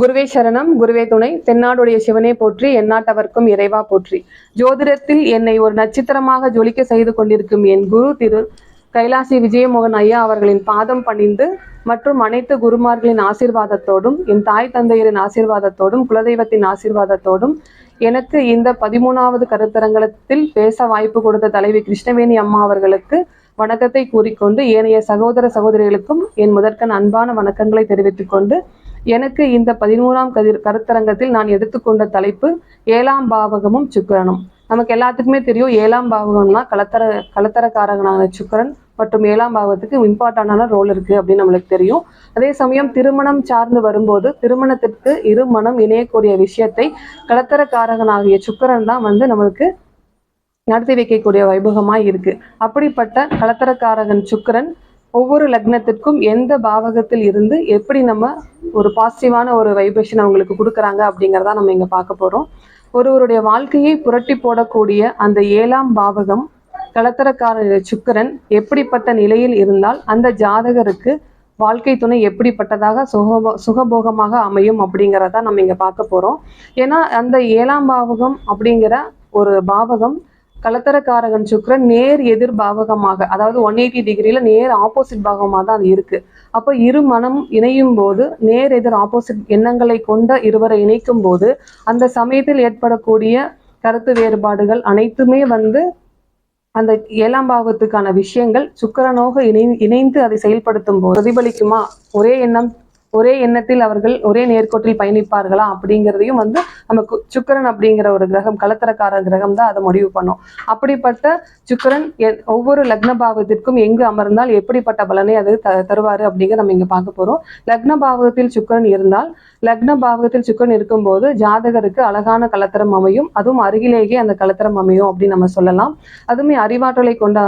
குருவே சரணம், குருவே துணை. தென்னாடுடைய சிவனே போற்றி, எந்நாட்டவர்க்கும் இறைவா போற்றி. ஜோதிடத்தில் என்னை ஒரு நட்சத்திரமாக ஜொலிக்க செய்து கொண்டிருக்கும் என் குரு திரு கைலாசி விஜயமோகன் ஐயா அவர்களின் பாதம் பணிந்து மற்றும் அனைத்து குருமார்களின் ஆசீர்வாதத்தோடும், என் தாய் தந்தையரின் ஆசீர்வாதத்தோடும், குலதெய்வத்தின் ஆசீர்வாதத்தோடும், எனக்கு இந்த 13வது கருத்தரங்கத்தில் பேச வாய்ப்பு கொடுத்த தலைவி கிருஷ்ணவேணி அம்மா அவர்களுக்கு வணக்கத்தை கூறிக்கொண்டு, ஏனைய சகோதர சகோதரிகளுக்கும் என் முதற்கண் அன்பான வணக்கங்களை தெரிவித்துக் கொண்டு, எனக்கு இந்த 11ஆம் கருத்தரங்கத்தில் நான் எடுத்துக்கொண்ட தலைப்பு 7ஆம் பாவகமும் சுக்கிரனும். நமக்கு எல்லாத்துக்குமே தெரியும், 7ஆம் பாவகம்னா கலத்தரக்காரகனான சுக்கிரன் மற்றும் 7ஆம் பாவத்துக்கு இம்பார்ட்டண்டான ரோல் இருக்கு அப்படின்னு நம்மளுக்கு தெரியும். அதே சமயம் திருமணம் சார்ந்து வரும்போது திருமணத்திற்கு இரு மனம் இணையக்கூடிய விஷயத்தை கலத்தரக்காரகனாகிய சுக்கிரன் தான் நம்மளுக்கு நடத்தி வைக்கக்கூடிய வைபகமாய் இருக்கு. அப்படிப்பட்ட கலத்தரக்காரகன் சுக்கிரன் ஒவ்வொரு லக்னத்திற்கும் எந்த பாவகத்தில் இருந்து எப்படி நம்ம ஒரு பாசிட்டிவான ஒரு வைப்ரேஷன் அவங்களுக்கு கொடுக்குறாங்க அப்படிங்கிறதா நம்ம இங்கே பார்க்க போகிறோம். ஒருவருடைய வாழ்க்கையை புரட்டி போடக்கூடிய அந்த 7ஆம் பாவகம் கலத்தரக்கார சுக்கிரன் எப்படிப்பட்ட நிலையில் இருந்தால் அந்த ஜாதகருக்கு வாழ்க்கை துணை எப்படிப்பட்டதாக சுகபோகமாக அமையும் அப்படிங்கிறத நம்ம இங்கே பார்க்க போகிறோம். ஏன்னா அந்த 7ஆம் பாவகம் அப்படிங்கிற ஒரு பாவகம் கலத்தரக்காரகன் சுக்கிரன் நேர் எதிர் பாவகமாக, அதாவது 180 டிகிரியில நேர் ஆப்போசிட் பாவகமாக தான் அது இருக்கு. அப்போ இரு மனம் இணையும் போது, நேர் எதிர் ஆப்போசிட் எண்ணங்களை கொண்ட இருவரை இணைக்கும் போது அந்த சமயத்தில் ஏற்படக்கூடிய கருத்து வேறுபாடுகள் அனைத்துமே அந்த 7ஆம் பாவத்துக்கான விஷயங்கள் சுக்கிரனோக இணைந்து அதை செயல்படுத்தும் போது பிரதிபலிக்குமா, ஒரே எண்ணத்தில் அவர்கள் ஒரே நேர்கோட்டில் பயணிப்பார்களா அப்படிங்கிறதையும் நமக்கு சுக்கிரன் அப்படிங்கிற ஒரு கிரகம், கலத்தரக்கார கிரகம் தான் அதை முடிவு பண்ணும். அப்படிப்பட்ட சுக்கிரன் ஒவ்வொரு லக்ன பாவத்திற்கும் எங்கு அமர்ந்தால் எப்படிப்பட்ட பலனை அது தருவாரு அப்படிங்கிற நம்ம இங்க பார்க்க போறோம். லக்ன பாவகத்தில் சுக்கிரன் இருந்தால், லக்ன பாவகத்தில் சுக்கிரன் இருக்கும்போது ஜாதகருக்கு அழகான கலத்தரம் அமையும். அதுவும் அருகிலேயே அந்த கலத்தரம் அமையும் அப்படின்னு நம்ம சொல்லலாம். அதுவுமே அறிவாற்றலை கொண்ட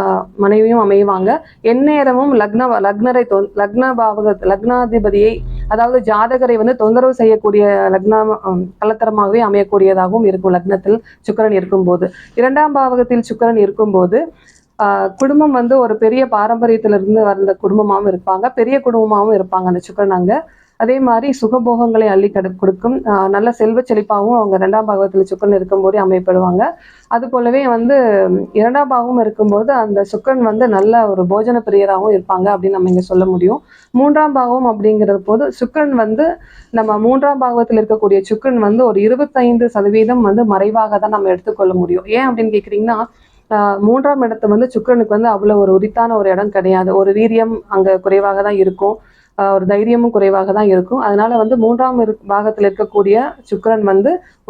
மனைவியும் அமைவாங்க. எந்நேரமும் லக்னாதிபதியை, அதாவது ஜாதகரை தொந்தரவு செய்யக்கூடிய கலத்தரமாகவே அமையக்கூடியதாகவும் இருக்கும் லக்னத்தில் சுக்கிரன் இருக்கும்போது. 2ஆம் பாவகத்தில் சுக்கிரன் இருக்கும்போது குடும்பம் ஒரு பெரிய பாரம்பரியத்திலிருந்து வந்த குடும்பமாகவும் இருப்பாங்க, பெரிய குடும்பமாகவும் இருப்பாங்க அந்த சுக்கிரன் அங்க. அதே மாதிரி சுகபோகங்களை அள்ளி கொடுக்கும், நல்ல செல்வ செழிப்பாகவும் அவங்க 2ஆம் பாவகத்தில் சுக்கிரன் இருக்கும்போதே அமையப்படுவாங்க. அது போலவே 2ஆம் பாவம் இருக்கும்போது அந்த சுக்கிரன் நல்ல ஒரு போஜன பிரியராகவும் இருப்பாங்க அப்படின்னு நம்ம இங்க சொல்ல முடியும். 3ஆம் பாவம் அப்படிங்கிற போது சுக்கிரன் நம்ம 3ஆம் பாவத்தில் இருக்கக்கூடிய சுக்கிரன் ஒரு 25% மறைவாக தான் நம்ம எடுத்துக்கொள்ள முடியும். ஏன் அப்படின்னு கேட்குறீங்கன்னா, 3ஆம் இடத்து சுக்கிரனுக்கு அவ்வளவு ஒரு உரித்தான ஒரு இடம் கிடையாது. ஒரு வீரியம் அங்க குறைவாக தான் இருக்கும், ஒரு தைரியமும் குறைவாக தான் இருக்கும். அதனால 3ஆம் பாகத்தில் இருக்கக்கூடிய சுக்கிரன்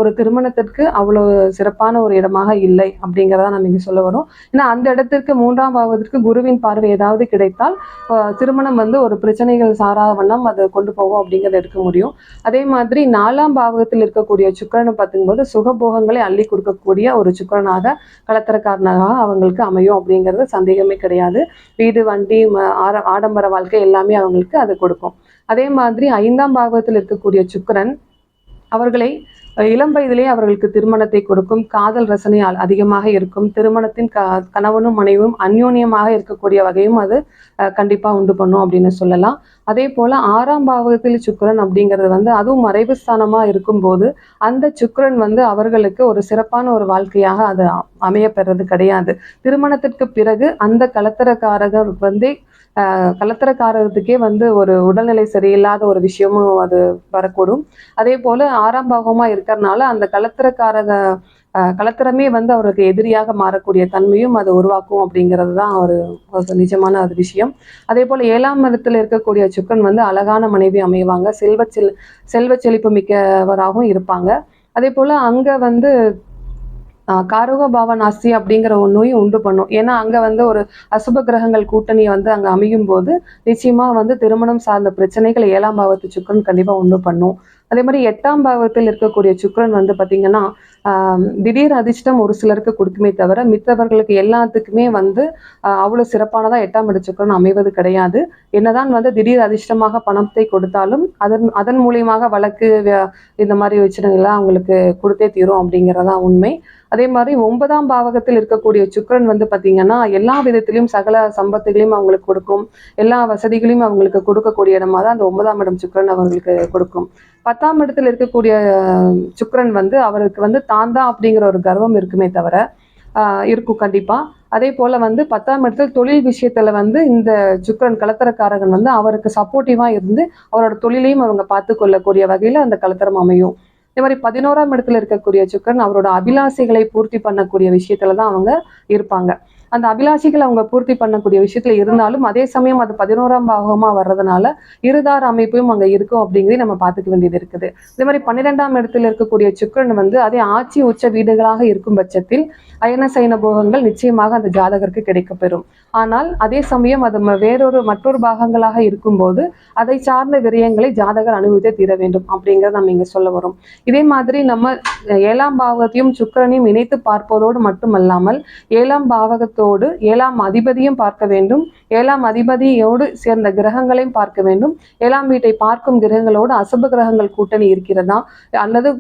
ஒரு திருமணத்திற்கு அவ்வளவு சிறப்பான ஒரு இடமாக இல்லை அப்படிங்கிறத நம்ம இங்க சொல்ல வரோம். ஏன்னா அந்த இடத்திற்கு 3ஆம் பாவத்திற்கு குருவின் பார்வை ஏதாவது கிடைத்தால் திருமணம் ஒரு பிரச்சனைகள் சாராத வண்ணம் அது கொண்டு போகும் அப்படிங்கிறத எடுக்க முடியும். அதே மாதிரி 4ஆம் பாவகத்தில் இருக்கக்கூடிய சுக்கிரனை பார்க்கும்போது சுகபோகங்களை அள்ளி கொடுக்கக்கூடிய ஒரு சுக்கிரனாக, கலத்தரக்காரனாக அவங்களுக்கு அமையும் அப்படிங்கிறது சந்தேகமே கிடையாது. வீடு, வண்டி, ஆடம்பர வாழ்க்கை எல்லாமே அவங்களுக்கு அது கொடுக்கும். அதே மாதிரி 5ஆம் பாவகத்தில் இருக்கக்கூடிய சுக்கிரன் அவர்களை இளம் வயதிலே அவர்களுக்கு திருமணத்தை கொடுக்கும், காதல் ரசனை அதிகமாக இருக்கும், திருமணத்தின் கணவனும் மனைவியும் அந்யோன்யமாக இருக்கக்கூடிய வகையும் அது கண்டிப்பா உண்டு பண்ணும் அப்படின்னு சொல்லலாம். அதே போல 6ஆம் பாவகத்தில் சுக்கிரன் அப்படிங்கிறது அதுவும் மறைவு ஸ்தானமா இருக்கும்போது அந்த சுக்கிரன் அவர்களுக்கு ஒரு சிறப்பான ஒரு வாழ்க்கையாக அது அமைய பெறது கிடையாது. திருமணத்திற்கு பிறகு அந்த கலத்தரக்காரகர் கலத்தரக்காரத்துக்கே ஒரு உடல்நிலை சரியில்லாத ஒரு விஷயமும் அது வரக்கூடும். அதே போல 6ஆம் பாவமா இருக்கிறதுனால அந்த கலத்தரமே அவருக்கு எதிரியாக மாறக்கூடிய தன்மையும் அதை உருவாக்கும் அப்படிங்கிறது தான் ஒரு நிஜமான ஒரு விஷயம். அதே போல 7ஆம் இடத்துல இருக்கக்கூடிய சுக்கிரன் அழகான மனைவி அமைவாங்க, செல்வ செழிப்பு மிக்கவராகவும் இருப்பாங்க. அதே போல அங்க காரக பாவநாசி அப்படிங்கிற ஒரு நோயும் உண்டு பண்ணும். ஏன்னா அங்க ஒரு அசுப கிரகங்கள் கூட்டணி அங்க அமையும் போது நிச்சயமா திருமணம் சார்ந்த பிரச்சனைகள் 7ஆம் பாவத்து சுக்கிரன் கண்டிப்பா உண்டு பண்ணும். அதே மாதிரி 8ஆம் பாவத்தில் இருக்கக்கூடிய சுக்கிரன் பார்த்தீங்கன்னா திடீர் அதிர்ஷ்டம் ஒரு சிலருக்கு கொடுக்குமே தவிர மித்தவர்களுக்கு எல்லாத்துக்குமே வந்து அவ்வளோ சிறப்பானதாக 8ஆம் இட சுக்கிரன் அமைவது கிடையாது. என்னதான் வந்து திடீர் அதிர்ஷ்டமாக பணத்தை கொடுத்தாலும் அதன் மூலியமாக வழக்கு இந்த மாதிரி விஷயங்கள்லாம் அவங்களுக்கு கொடுத்தே தீரும் அப்படிங்கிறதான் உண்மை. அதே மாதிரி 9ஆம் பாவகத்தில் இருக்கக்கூடிய சுக்கிரன் வந்து பார்த்தீங்கன்னா எல்லா விதத்திலையும் சகல சம்பத்துகளையும் அவங்களுக்கு கொடுக்கும், எல்லா வசதிகளையும் அவங்களுக்கு கொடுக்கக்கூடிய இடமா தான் அந்த 9ஆம் இடம் சுக்கிரன் அவங்களுக்கு கொடுக்கும். 10ஆம் இடத்துல இருக்கக்கூடிய சுக்கிரன் வந்து அவருக்கு வந்து தான் தான் அப்படிங்கிற ஒரு கர்வம் இருக்குமே தவிர இருக்கும் கண்டிப்பா. அதே போல வந்து 10ஆம் இடத்துல தொழில் விஷயத்துல வந்து இந்த சுக்கிரன் கலத்தரக்காரகன் வந்து அவருக்கு சப்போர்ட்டிவா இருந்து அவரோட தொழிலையும் அவங்க பார்த்து கொள்ளக்கூடிய வகையில அந்த கலத்தரம் அமையும். இதே மாதிரி 11ஆம் இடத்துல இருக்கக்கூடிய சுக்கிரன் அவரோட அபிலாசைகளை பூர்த்தி பண்ணக்கூடிய விஷயத்துல தான் அவங்க இருப்பாங்க. அந்த அபிலாஷிகள் அவங்க பூர்த்தி பண்ணக்கூடிய விஷயத்துல இருந்தாலும் அதே சமயம் அது 11ஆம் பாவகமா வர்றதுனால இருதார அமைப்பையும் அங்க இருக்கும் அப்படிங்கிறத நம்ம பார்த்துக்க வேண்டியது இருக்குது. இதே மாதிரி 12ஆம் இடத்துல இருக்கக்கூடிய சுக்கிரன் வந்து அதே ஆட்சி உச்ச வீடுகளாக இருக்கும் பட்சத்தில் அயன சயன போகங்கள் நிச்சயமாக அந்த ஜாதகருக்கு கிடைக்கப்பெறும். ஆனால் அதே சமயம் அது மற்றொரு பாகங்களாக இருக்கும்போது அதை சார்ந்த விரயங்களை ஜாதகர் அனுபவித்தே தீர வேண்டும் அப்படிங்கிறத நம்ம இங்க சொல்ல வரும். இதே மாதிரி நம்ம 7ஆம் பாவகத்தையும் சுக்கிரனையும் இணைத்து பார்ப்பதோடு மட்டுமல்லாமல் 7ஆம் பாவகத்தோடு 7ஆம் அதிபதியும் பார்க்க வேண்டும், 7ஆம் அதிபதியோடு சேர்ந்த கிரகங்களையும் பார்க்க வேண்டும். 7ஆம் வீட்டை பார்க்கும் கிரகங்களோடு அசுப கிரகங்கள் கூட்டணி இருக்கிறதா அல்லது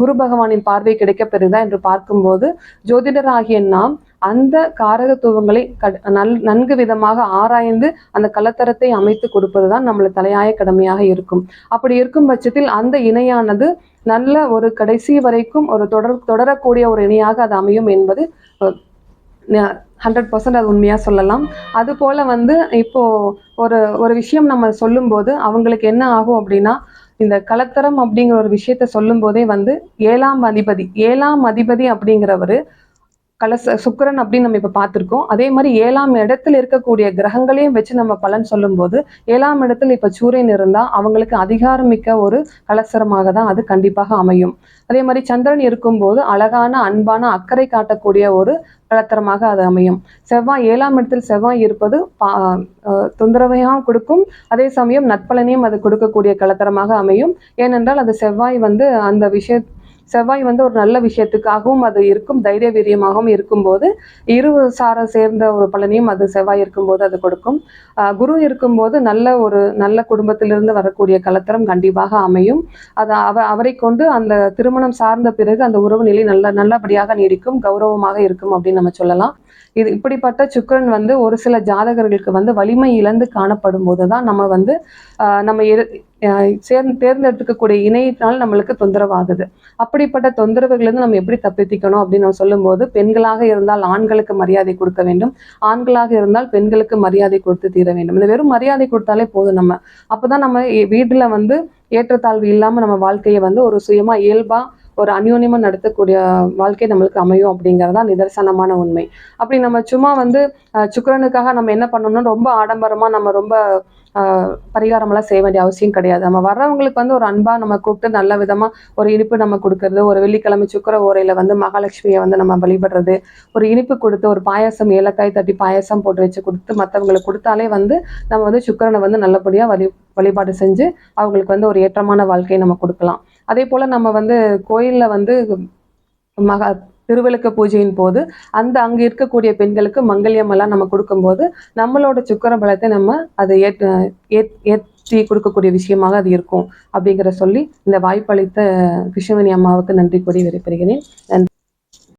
குரு பகவானின் பார்வை கிடைக்கப்பெறுதா என்று பார்க்கும்போது ஜோதிடராகிய நாம் அந்த காரகத்துவங்களை நன்கு விதமாக ஆராய்ந்து அந்த கலத்தரத்தை அமைத்து கொடுப்பதுதான் நம்மளுக்கு தலையாய கடமையாக இருக்கும். அப்படி இருக்கும் பட்சத்தில் அந்த இணையானது நல்ல ஒரு கடைசி வரைக்கும் ஒரு தொடரக்கூடிய ஒரு இணையாக அது அமையும் என்பது 100% அது உண்மையா சொல்லலாம். அது போல வந்து இப்போ ஒரு விஷயம் நம்ம சொல்லும்போது அவங்களுக்கு என்ன ஆகும் அப்படின்னா, இந்த கலத்தரம் அப்படிங்கிற ஒரு விஷயத்த சொல்லும் போதே வந்து 7ஆம் அதிபதி அப்படிங்கிறவரு சுக்கிரன் அப்படின்னு நம்ம இப்ப பார்த்திருக்கோம். அதே மாதிரி 7ஆம் இடத்துல இருக்கக்கூடிய கிரகங்களையும் வச்சு நம்ம பலன் சொல்லும் போது 7ஆம் இடத்துல இப்ப சூரியன் இருந்தா அவங்களுக்கு அதிகாரமிக்க ஒரு கலசரமாக தான் அது கண்டிப்பாக அமையும். அதே மாதிரி சந்திரன் இருக்கும்போது அழகான அன்பான அக்கறை காட்டக்கூடிய ஒரு கலத்தரமாக அது அமையும். 7ஆம் இடத்தில் செவ்வாய் இருப்பது தொந்தரவையும் கொடுக்கும், அதே சமயம் நற்பலனையும் அது கொடுக்கக்கூடிய கலத்தரமாக அமையும். ஏனென்றால் அது செவ்வாய் வந்து ஒரு நல்ல விஷயத்துக்காகவும் அது இருக்கும், தைரிய வீரியமாகவும் இருக்கும்போது இரு சார சேர்ந்த ஒரு பலனையும் அது செவ்வாய் இருக்கும்போது அது கொடுக்கும். குரு இருக்கும்போது நல்ல குடும்பத்திலிருந்து வரக்கூடிய கலத்தரம் கண்டிப்பாக அமையும். அது அவரை கொண்டு அந்த திருமணம் சார்ந்த பிறகு அந்த உறவு நிலை நல்லபடியாக நீடிக்கும், கௌரவமாக இருக்கும் அப்படின்னு நம்ம சொல்லலாம். இப்படிப்பட்ட சுக்கிரன் வந்து ஒரு சில ஜாதகர்களுக்கு வந்து வலிமை இழந்து காணப்படும் போதுதான் நம்ம வந்து நம்ம தேர்ந்தெடுக்கக்கூடிய இணையினால் நம்மளுக்கு தொந்தரவாகுது. அப்படிப்பட்ட தொந்தரவுகளிலிருந்து நம்ம எப்படி தப்பிக்கணும் அப்படின்னு நம்ம சொல்லும்போது, பெண்களாக இருந்தால் ஆண்களுக்கு மரியாதை கொடுக்க வேண்டும், ஆண்களாக இருந்தால் பெண்களுக்கு மரியாதை கொடுத்து தீர வேண்டும். இந்த வெறும் மரியாதை கொடுத்தாலே போதும். அப்பதான் நம்ம வீட்டுல வந்து ஏற்றத்தாழ்வு இல்லாம நம்ம வாழ்க்கையை வந்து ஒரு சுயமா இயல்பா ஒரு அந்யோன்யமா நடத்தக்கூடிய வாழ்க்கை நம்மளுக்கு அமையும் அப்படிங்கிறதா நிதர்சனமான உண்மை. அப்படி நம்ம சும்மா வந்து சுக்கிரனுக்காக நம்ம என்ன பண்ணணும்னா ரொம்ப ஆடம்பரமா நம்ம ரொம்ப பரிகாரமெல்லாம் செய்ய வேண்டிய அவசியம் கிடையாது. நம்ம வர்றவங்களுக்கு வந்து ஒரு அன்பா நம்ம கூப்பிட்டு நல்ல விதமா ஒரு இனிப்பு நம்ம கொடுக்கறது, ஒரு வெள்ளிக்கிழமை சுக்கிர ஓரையில வந்து மகாலட்சுமியை வந்து நம்ம வழிபடுறது, ஒரு இனிப்பு கொடுத்து ஒரு பாயாசம் ஏலக்காய் தட்டி பாயாசம் போட்டு வச்சு கொடுத்து மற்றவங்களுக்கு கொடுத்தாலே வந்து நம்ம வந்து சுக்கிரனை வந்து நல்லபடியா வழிபாடு செஞ்சு அவங்களுக்கு வந்து ஒரு ஏற்றமான வாழ்க்கையை நம்ம கொடுக்கலாம். அதே போல நம்ம வந்து கோயில்ல வந்து திருவிளக்கு பூஜையின் போது அங்க இருக்கக்கூடிய பெண்களுக்கு மங்கல்யம் எல்லாம் நம்ம கொடுக்கும்போது நம்மளோட சுக்கிர பலத்தை நம்ம அதை ஏற்றி கொடுக்கக்கூடிய விஷயமாக அது இருக்கும் அப்படிங்கிற சொல்லி இந்த வாய்ப்பளித்த கிருஷ்ணவேணி அம்மாவுக்கு நன்றி கூறி விடைபெறுகிறேன். நன்றி.